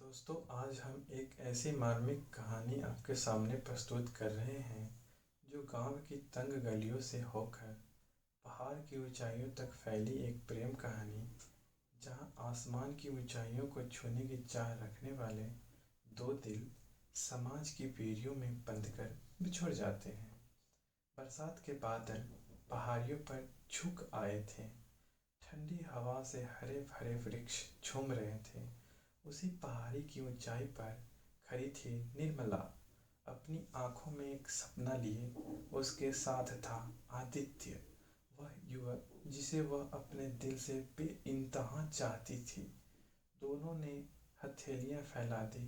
दोस्तों, आज हम एक ऐसी मार्मिक कहानी आपके सामने प्रस्तुत कर रहे हैं जो गांव की तंग गलियों से होकर पहाड़ की ऊंचाइयों तक फैली एक प्रेम कहानी, जहां आसमान की ऊंचाइयों को छूने की चाह रखने वाले दो दिल समाज की पीढ़ियों में बंधकर बिछुड़ जाते हैं। बरसात के बादल पहाड़ियों पर झुक आए थे। ठंडी हवा से हरे भरे वृक्ष झूम रहे थे। उसी पहाड़ी की ऊंचाई पर खड़ी थी निर्मला, अपनी आंखों में एक सपना लिए। उसके साथ था आदित्य, वह युवक जिसे वह अपने दिल से बेइंतहा चाहती थी। दोनों ने हथेलियां फैला दी,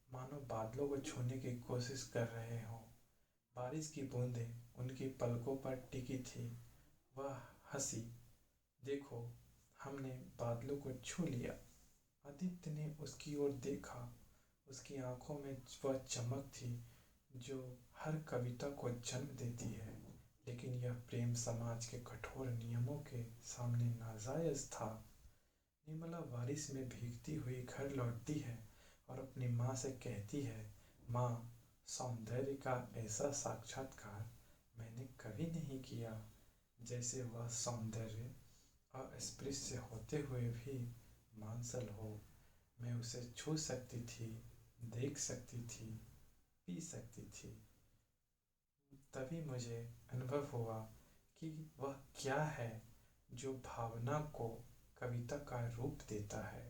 मानो बादलों को छूने की कोशिश कर रहे हों। बारिश की बूंदें उनकी पलकों पर टिकी थी। वह हंसी, देखो, हमने बादलों को छू लिया। आदित्य ने उसकी ओर देखा। उसकी आंखों में वह चमक थी जो हर कविता को जन्म देती है, लेकिन यह प्रेम समाज के कठोर नियमों के सामने नाजायज था। निर्मला बारिश में भीगती हुई घर लौटती है और अपनी माँ से कहती है, माँ, सौंदर्य का ऐसा साक्षात्कार मैंने कभी नहीं किया, जैसे वह सौंदर्य अस्पृश्य होते हुए भी मांसल हो। मैं उसे छू सकती थी, देख सकती थी, पी सकती थी। तभी मुझे अनुभव हुआ कि वह क्या है जो भावना को कविता का रूप देता है।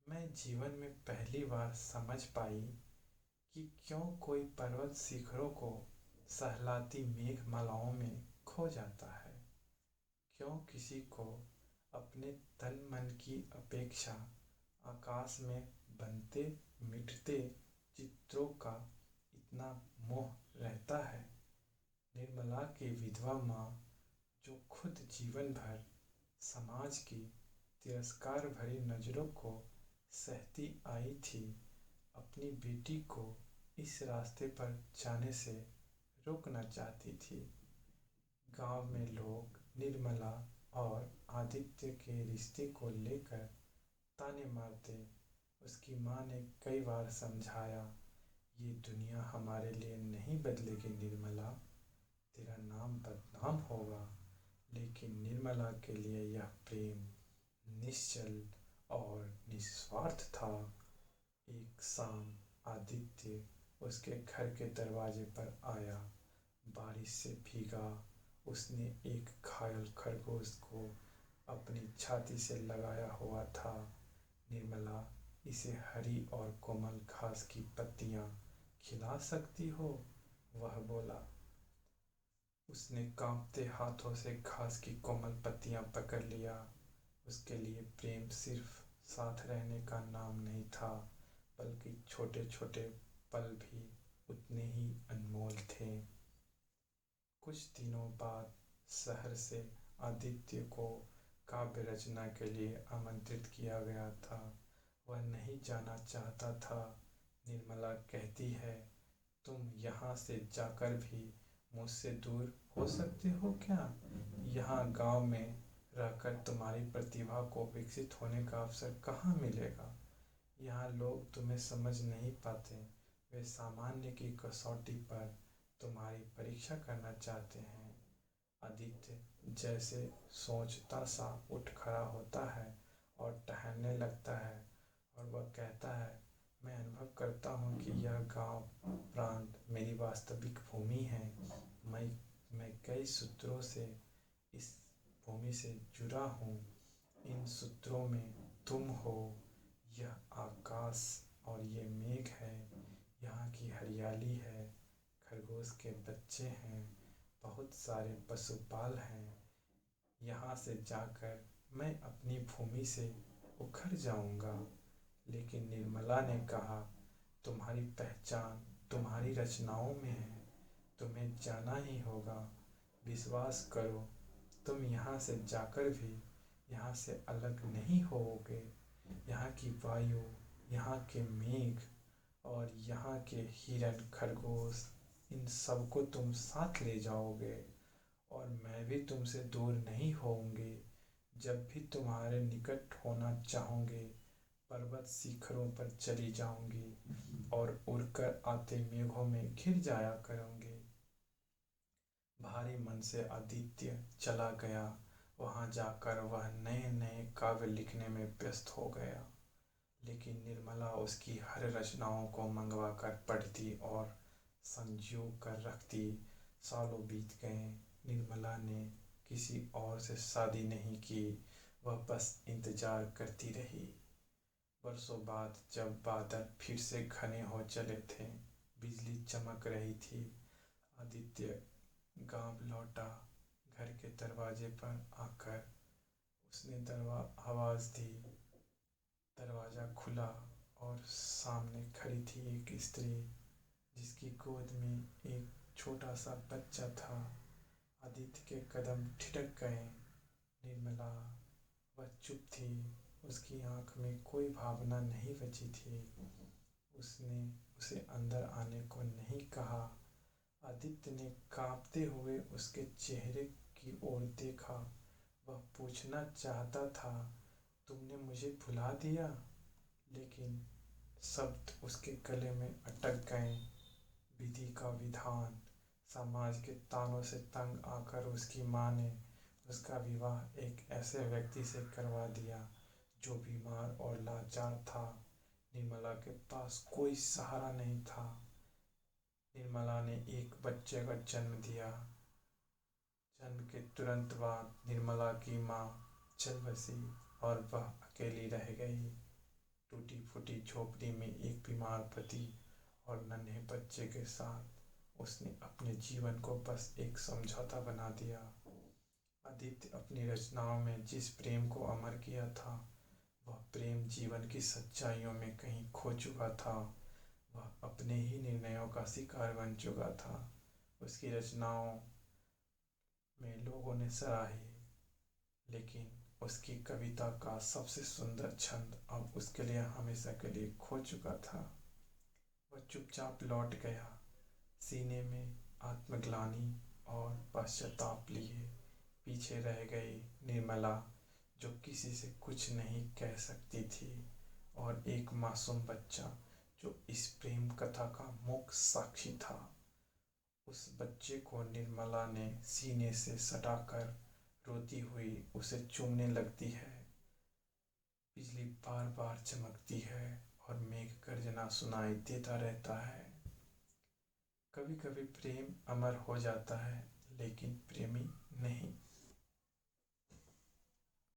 मैं जीवन में पहली बार समझ पाई कि क्यों कोई पर्वत शिखरों को सहलाती मेघ मालाओं में खो जाता है, क्यों किसी को अपने तन मन की अपेक्षा आकाश में बनते मिटते चित्रों का इतना मोह रहता है। निर्मला की विधवा माँ, जो खुद जीवन भर समाज की तिरस्कार भरी नज़रों को सहती आई थी, अपनी बेटी को इस रास्ते पर जाने से रोकना चाहती थी। गांव में लोग निर्मला और आदित्य के रिश्ते को लेकर ताने मारते। उसकी माँ ने कई बार समझाया, ये दुनिया हमारे लिए नहीं बदलेगी निर्मला, तेरा नाम बदनाम होगा। लेकिन निर्मला के लिए यह प्रेम निश्चल और निस्वार्थ था। एक शाम आदित्य उसके घर के दरवाजे पर आया, बारिश से भीगा। उसने एक घायल खरगोश को अपनी छाती से लगाया हुआ था। निर्मला, इसे हरी और कोमल घास की पत्तियां खिला सकती हो? वह बोला। उसने कांपते हाथों से घास की कोमल पत्तियां पकड़ लिया। उसके लिए प्रेम सिर्फ साथ रहने का नाम नहीं था, बल्कि छोटे छोटे पल भी उतने ही अनमोल थे। कुछ दिनों बाद शहर से आदित्य को काव्य रचना के लिए आमंत्रित किया गया था। वह नहीं जाना चाहता था। निर्मला कहती है, तुम यहाँ से जाकर भी मुझसे दूर हो सकते हो क्या? यहाँ गांव में रहकर तुम्हारी प्रतिभा को विकसित होने का अवसर कहाँ मिलेगा? यहाँ लोग तुम्हें समझ नहीं पाते। वे सामान्य की कसौटी पर तुम्हारी परीक्षा करना चाहते हैं। आदित्य जैसे सोचता सा उठ खड़ा होता है और टहलने लगता है, और वह कहता है, मैं अनुभव करता हूँ कि यह गांव प्रांत मेरी वास्तविक भूमि है। मैं कई सूत्रों से इस भूमि से जुड़ा हूँ। इन सूत्रों में तुम हो, यह आकाश और ये मेघ है, यहाँ की हरियाली है, खरगोश के बच्चे हैं, बहुत सारे पशुपाल हैं। यहाँ से जाकर मैं अपनी भूमि से उखड़ जाऊंगा। लेकिन निर्मला ने कहा, तुम्हारी पहचान तुम्हारी रचनाओं में है, तुम्हें जाना ही होगा। विश्वास करो, तुम यहाँ से जाकर भी यहाँ से अलग नहीं होोगे। यहाँ की वायु, यहाँ के मेघ और यहाँ के हिरन खरगोश, इन सबको तुम साथ ले जाओगे, और मैं भी तुमसे दूर नहीं होंगे। जब भी तुम्हारे निकट होना चाहोगे, पर्वत शिखरों पर चली जाऊंगी और उड़कर आते मेघों में घिर जाया करूंगी। भारी मन से आदित्य चला गया। वहां जाकर वह नए नए काव्य लिखने में व्यस्त हो गया। लेकिन निर्मला उसकी हर रचनाओं को मंगवा कर पढ़ती और संजो कर रखती। सालों बीत गए। निर्मला ने किसी और से शादी नहीं की। वह बस इंतजार करती रही। वर्षों बाद जब बादल फिर से घने हो चले थे, बिजली चमक रही थी, आदित्य गांव लौटा। घर के दरवाजे पर आकर उसने आवाज दी। दरवाजा खुला और सामने खड़ी थी एक स्त्री, जिसकी गोद में एक छोटा सा बच्चा था। आदित्य के कदम ठिठक गए। निर्मला, वह चुप थी। उसकी आंख में कोई भावना नहीं बची थी। उसने उसे अंदर आने को नहीं कहा। आदित्य ने कांपते हुए उसके चेहरे की ओर देखा। वह पूछना चाहता था, तुमने मुझे भुला दिया? लेकिन शब्द उसके गले में अटक गए। विधि का विधान, समाज के तानों से तंग आकर उसकी माँ ने उसका विवाह एक ऐसे व्यक्ति से करवा दिया जो बीमार और लाचार था। निर्मला के पास कोई सहारा नहीं था। निर्मला ने एक बच्चे का जन्म दिया। जन्म के तुरंत बाद निर्मला की माँ चल बसी और वह अकेली रह गई। टूटी फूटी झोपड़ी में एक बीमार पति और नन्हे बच्चे के साथ उसने अपने जीवन को बस एक समझौता बना दिया। आदित्य अपनी रचनाओं में जिस प्रेम को अमर किया था, वह प्रेम जीवन की सच्चाइयों में कहीं खो चुका था। वह अपने ही निर्णयों का शिकार बन चुका था। उसकी रचनाओं में लोगों ने सराही, लेकिन उसकी कविता का सबसे सुंदर छंद अब उसके लिए हमेशा के लिए खो चुका था। वह चुपचाप लौट गया, सीने में आत्मग्लानि और पश्चाताप लिए। पीछे रह गई निर्मला, जो किसी से कुछ नहीं कह सकती थी, और एक मासूम बच्चा जो इस प्रेम कथा का मूक साक्षी था। उस बच्चे को निर्मला ने सीने से सटाकर रोती हुई उसे चूमने लगती है। बिजली बार बार चमकती है और मेघ गर्जना सुनाई देता रहता है। कभी कभी प्रेम अमर हो जाता है, लेकिन प्रेमी नहीं।